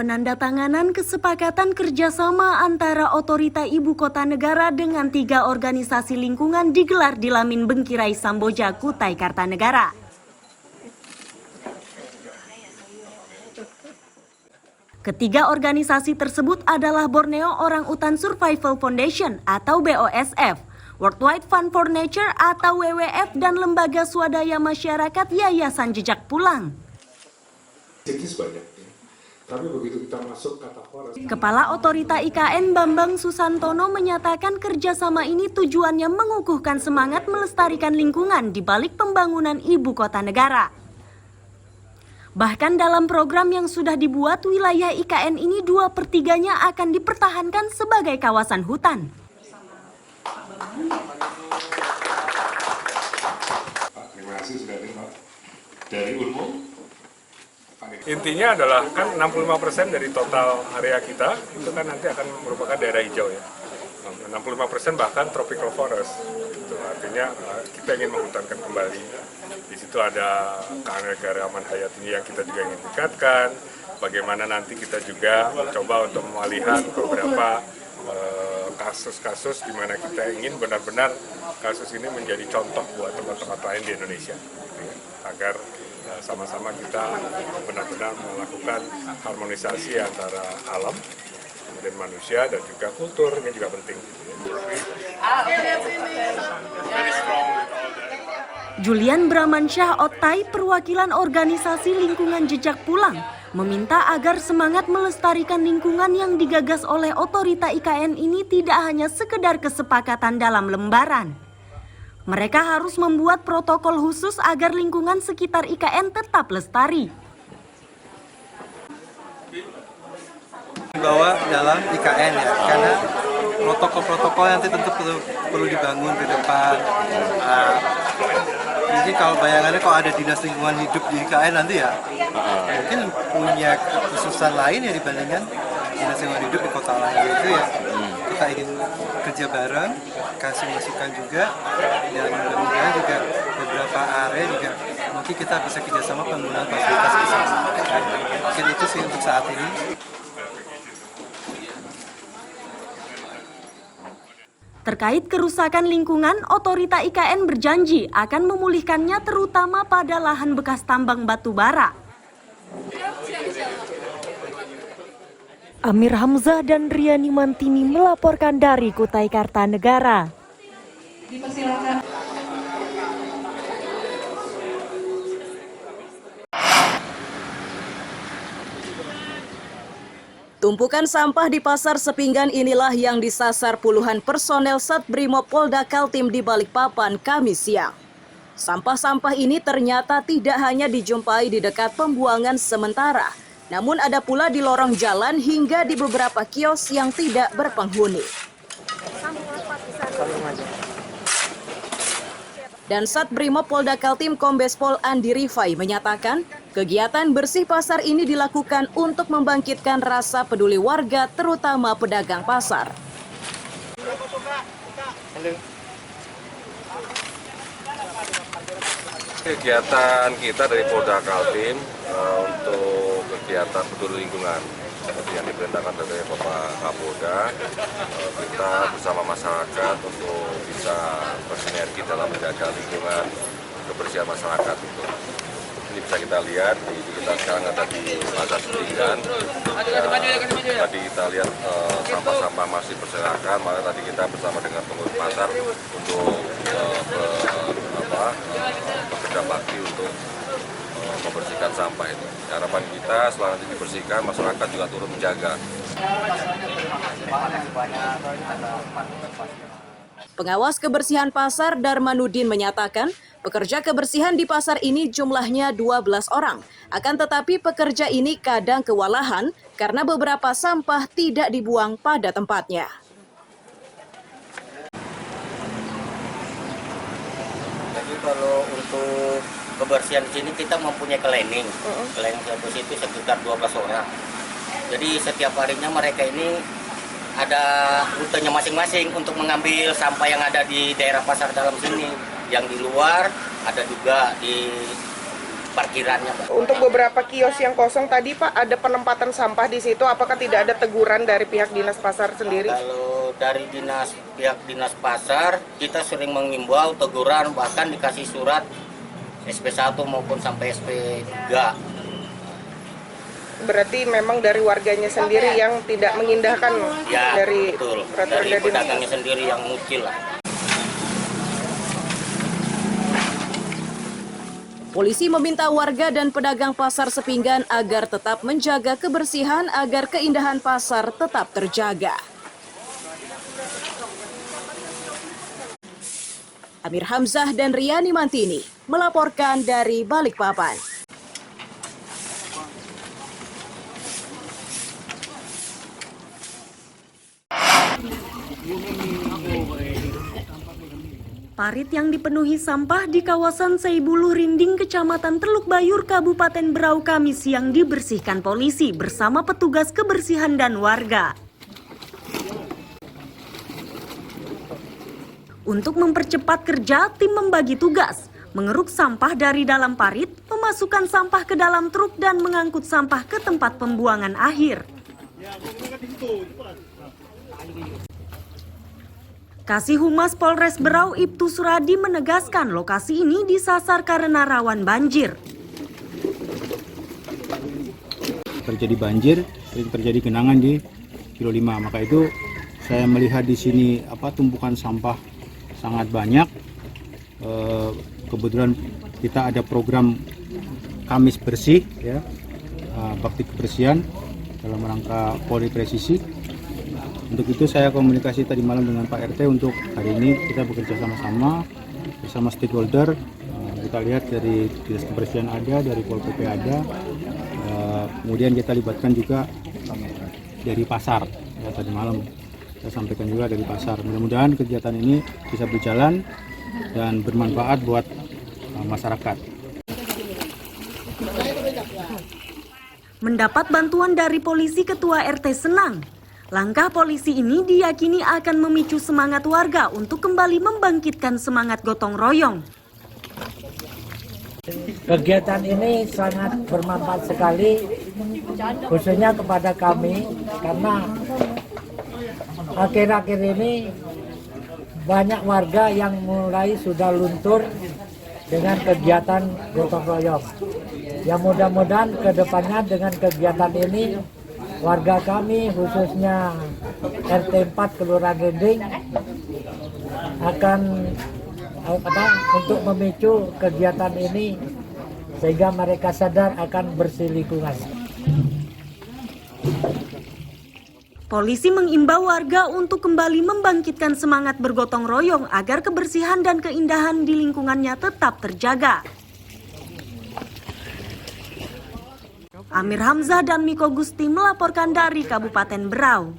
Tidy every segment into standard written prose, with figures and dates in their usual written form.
Penandatanganan kesepakatan kerjasama antara Otorita Ibu Kota Negara dengan 3 organisasi lingkungan digelar di Lamin Bengkirai Samboja, Kutai Kartanegara. Ketiga organisasi tersebut adalah Borneo Orang Utan Survival Foundation atau BOSF, Worldwide Fund for Nature atau WWF, dan Lembaga Swadaya Masyarakat Yayasan Jejak Pulang. Tapi begitu kita masuk kata forest. Kepala Otorita IKN Bambang Susantono menyatakan kerjasama ini tujuannya mengukuhkan semangat melestarikan lingkungan di balik pembangunan ibu kota negara. Bahkan dalam program yang sudah dibuat, wilayah IKN ini 2/3-nya akan dipertahankan sebagai kawasan hutan. Terima kasih sudah terima. Dari Ulmo. Intinya adalah kan 65% dari total area kita itu kan nanti akan merupakan daerah hijau ya. 65% bahkan tropical forest. Itu artinya kita ingin menghutankan kembali. Di situ ada keanekaragaman hayati yang kita juga ingin tingkatkan. Bagaimana nanti kita juga mencoba untuk melihat beberapa kasus-kasus di mana kita ingin benar-benar kasus ini menjadi contoh buat tempat-tempat lain di Indonesia, agar sama-sama kita benar-benar melakukan harmonisasi antara alam, kemudian manusia, dan juga kultur, ini juga penting. Julian Bramansyah Otai, perwakilan organisasi lingkungan Jejak Pulang, meminta agar semangat melestarikan lingkungan yang digagas oleh Otorita IKN ini tidak hanya sekedar kesepakatan dalam lembaran. Mereka harus membuat protokol khusus agar lingkungan sekitar IKN tetap lestari. Bawa dalam IKN ya, karena protokol-protokol nanti tentu perlu dibangun ke depan. Jadi kalau bayangannya kalau ada dinas lingkungan hidup di IKN nanti ya, mungkin punya kekhususan lain ya dibandingkan dinas lingkungan hidup di kota lain. Itu ya kita ingin kerja bareng, kasih masukan juga, dan mudah-mudahan juga beberapa area juga mungkin kita bisa kerjasama penggunaan fasilitas di sana. Mungkin itu sih untuk saat ini. Terkait kerusakan lingkungan, Otorita IKN berjanji akan memulihkannya terutama pada lahan bekas tambang batu bara. Amir Hamzah dan Riani Mantini melaporkan dari Kutai Kartanegara. Tumpukan sampah di Pasar Sepinggan inilah yang disasar puluhan personel Satbrimob Polda Kaltim di Balikpapan Kamis siang. Sampah-sampah ini ternyata tidak hanya dijumpai di dekat pembuangan sementara, namun ada pula di lorong jalan hingga di beberapa kios yang tidak berpenghuni. Dan Satbrimob Polda Kaltim Kombes Pol Andi Rifai menyatakan, kegiatan bersih pasar ini dilakukan untuk membangkitkan rasa peduli warga, terutama pedagang pasar. Kegiatan kita dari Polda Kaltim untuk kegiatan peduli lingkungan seperti yang diperintahkan oleh Bapak Kapolda, kita bersama masyarakat untuk bisa bersinergi dalam menjaga lingkungan, kebersihan masyarakat itu. Ini bisa kita lihat, kita sekarang ada di Pasar Sepinggan. Tadi kita lihat sampah-sampah masih berserakan, maka tadi kita bersama dengan pengurus pasar untuk bekerja bakti untuk membersihkan sampah itu. Harapan kita setelah nanti dibersihkan, masyarakat juga turut menjaga. Pengawas kebersihan pasar Darmanudin menyatakan, pekerja kebersihan di pasar ini jumlahnya 12 orang. Akan tetapi pekerja ini kadang kewalahan karena beberapa sampah tidak dibuang pada tempatnya. Jadi kalau untuk kebersihan di sini kita mempunyai cleaning. Cleaning service itu sekitar 12 orang. Jadi setiap harinya mereka ini ada rutenya masing-masing untuk mengambil sampah yang ada di daerah pasar dalam sini. Yang di luar ada juga di parkirannya. Untuk beberapa kios yang kosong tadi Pak, ada penempatan sampah di situ, apakah tidak ada teguran dari pihak Dinas Pasar sendiri? Kalau dari pihak Dinas Pasar, kita sering mengimbau teguran, bahkan dikasih surat SP1 maupun sampai SP3. Berarti memang dari warganya sendiri yang tidak mengindahkan Ya, dari betul. peraturan Dari Dinas. pedagangnya sendiri yang ngucil lah. Polisi meminta warga dan pedagang pasar Sepinggan agar tetap menjaga kebersihan agar keindahan pasar tetap terjaga. Amir Hamzah dan Riani Mantini melaporkan dari Balikpapan. Parit yang dipenuhi sampah di kawasan Seibulu Rinding, Kecamatan Teluk Bayur, Kabupaten Berau, Kamis siang dibersihkan polisi bersama petugas kebersihan dan warga. Untuk mempercepat kerja, tim membagi tugas, mengeruk sampah dari dalam parit, memasukkan sampah ke dalam truk dan mengangkut sampah ke tempat pembuangan akhir. Kasih Humas Polres Berau Ibtu Suradi menegaskan lokasi ini disasar karena rawan banjir. Terjadi banjir, terjadi genangan di Kilo 5. Maka itu saya melihat di sini tumpukan sampah sangat banyak. Kebetulan kita ada program Kamis Bersih, ya, bakti kebersihan dalam rangka Polri Presisi. Untuk itu saya komunikasi tadi malam dengan Pak RT untuk hari ini kita bekerja sama-sama bersama stakeholder. Kita lihat dari Dinas Kebersihan ada, dari Pol PP ada, kemudian kita libatkan juga dari pasar. Ya, tadi malam saya sampaikan juga dari pasar. Mudah-mudahan kegiatan ini bisa berjalan dan bermanfaat buat masyarakat. Mendapat bantuan dari polisi, Ketua RT senang. Langkah polisi ini diyakini akan memicu semangat warga untuk kembali membangkitkan semangat gotong royong. Kegiatan ini sangat bermanfaat sekali, khususnya kepada kami, karena akhir-akhir ini banyak warga yang mulai sudah luntur dengan kegiatan gotong royong. Ya mudah-mudahan ke depannya dengan kegiatan ini, warga kami khususnya RT 4 Kelurahan Rinding akan untuk memicu kegiatan ini sehingga mereka sadar akan bersih lingkungan. Polisi mengimbau warga untuk kembali membangkitkan semangat bergotong royong agar kebersihan dan keindahan di lingkungannya tetap terjaga. Amir Hamzah dan Miko Gusti melaporkan dari Kabupaten Berau.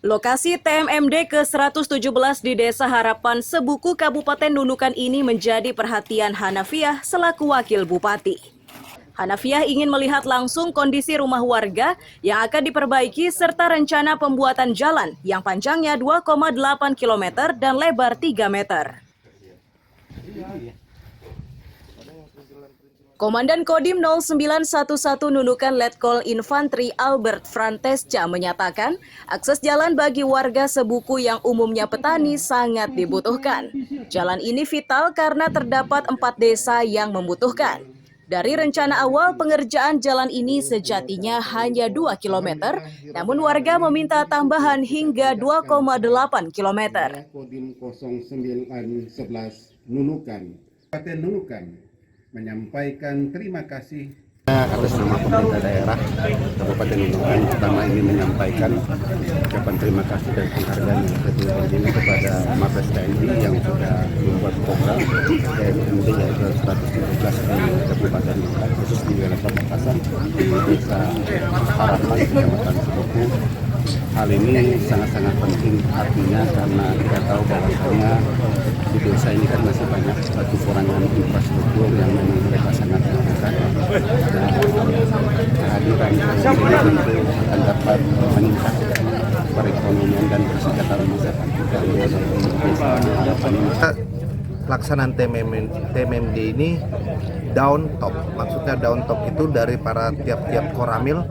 Lokasi TMMD ke-117 di Desa Harapan, Sebuku, Kabupaten Nunukan ini menjadi perhatian Hanafiah selaku Wakil Bupati. Hanafiah ingin melihat langsung kondisi rumah warga yang akan diperbaiki serta rencana pembuatan jalan yang panjangnya 2,8 km dan lebar 3 meter. Komandan Kodim 0911 Nunukan Letkol Infantri Albert Frantesca menyatakan akses jalan bagi warga Sebuku yang umumnya petani sangat dibutuhkan. Jalan ini vital karena terdapat 4 desa yang membutuhkan. Dari rencana awal pengerjaan jalan ini sejatinya hanya 2 km, namun warga meminta tambahan hingga 2,8 km. Kodim 0911 Nunukan, Kabupaten Nunukan menyampaikan terima kasih atas nama pemerintah daerah Kabupaten Nunukan. Pertama ini menyampaikan ucapan terima kasih dan penghargaan yang setinggi-tingginya kepada Mabes TNI yang sudah membuat program TMMD yaitu 117 di Kabupaten Nunukan, khusus di wilayah Pamekasan di Desa Harapan, Kecamatan Sebuku. Hal ini sangat-sangat penting artinya karena kita tahu bahwasanya di desa ini kan masih banyak kekurangan infrastruktur yang memang mereka sangat butuhkan. Dan kehadiran ini tentu akan dapat meningkatkan perekonomian dan kesejahteraan masyarakat kita. Pelaksanaan TMMD ini down top, maksudnya down top itu dari para tiap-tiap koramil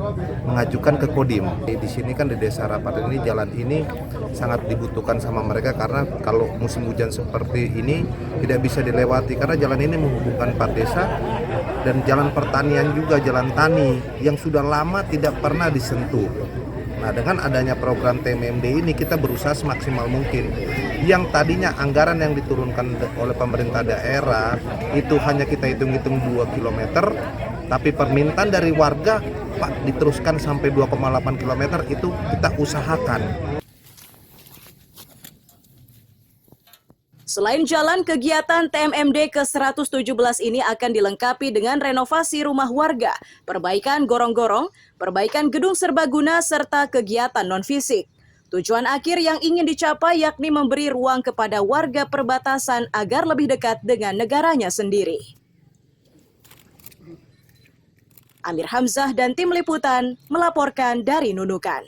mengajukan ke Kodim. Di sini kan di Desa Rapat ini jalan ini sangat dibutuhkan sama mereka karena kalau musim hujan seperti ini tidak bisa dilewati karena jalan ini menghubungkan 4 desa dan jalan pertanian juga, jalan tani yang sudah lama tidak pernah disentuh. Nah, dengan adanya program TMMD ini kita berusaha semaksimal mungkin. Yang tadinya anggaran yang diturunkan oleh pemerintah daerah itu hanya kita hitung-hitung 2 km, tapi permintaan dari warga, Pak, diteruskan sampai 2,8 km itu kita usahakan. Selain jalan, kegiatan TMMD ke-117 ini akan dilengkapi dengan renovasi rumah warga, perbaikan gorong-gorong, perbaikan gedung serbaguna, serta kegiatan non-fisik. Tujuan akhir yang ingin dicapai yakni memberi ruang kepada warga perbatasan agar lebih dekat dengan negaranya sendiri. Amir Hamzah dan tim liputan melaporkan dari Nunukan.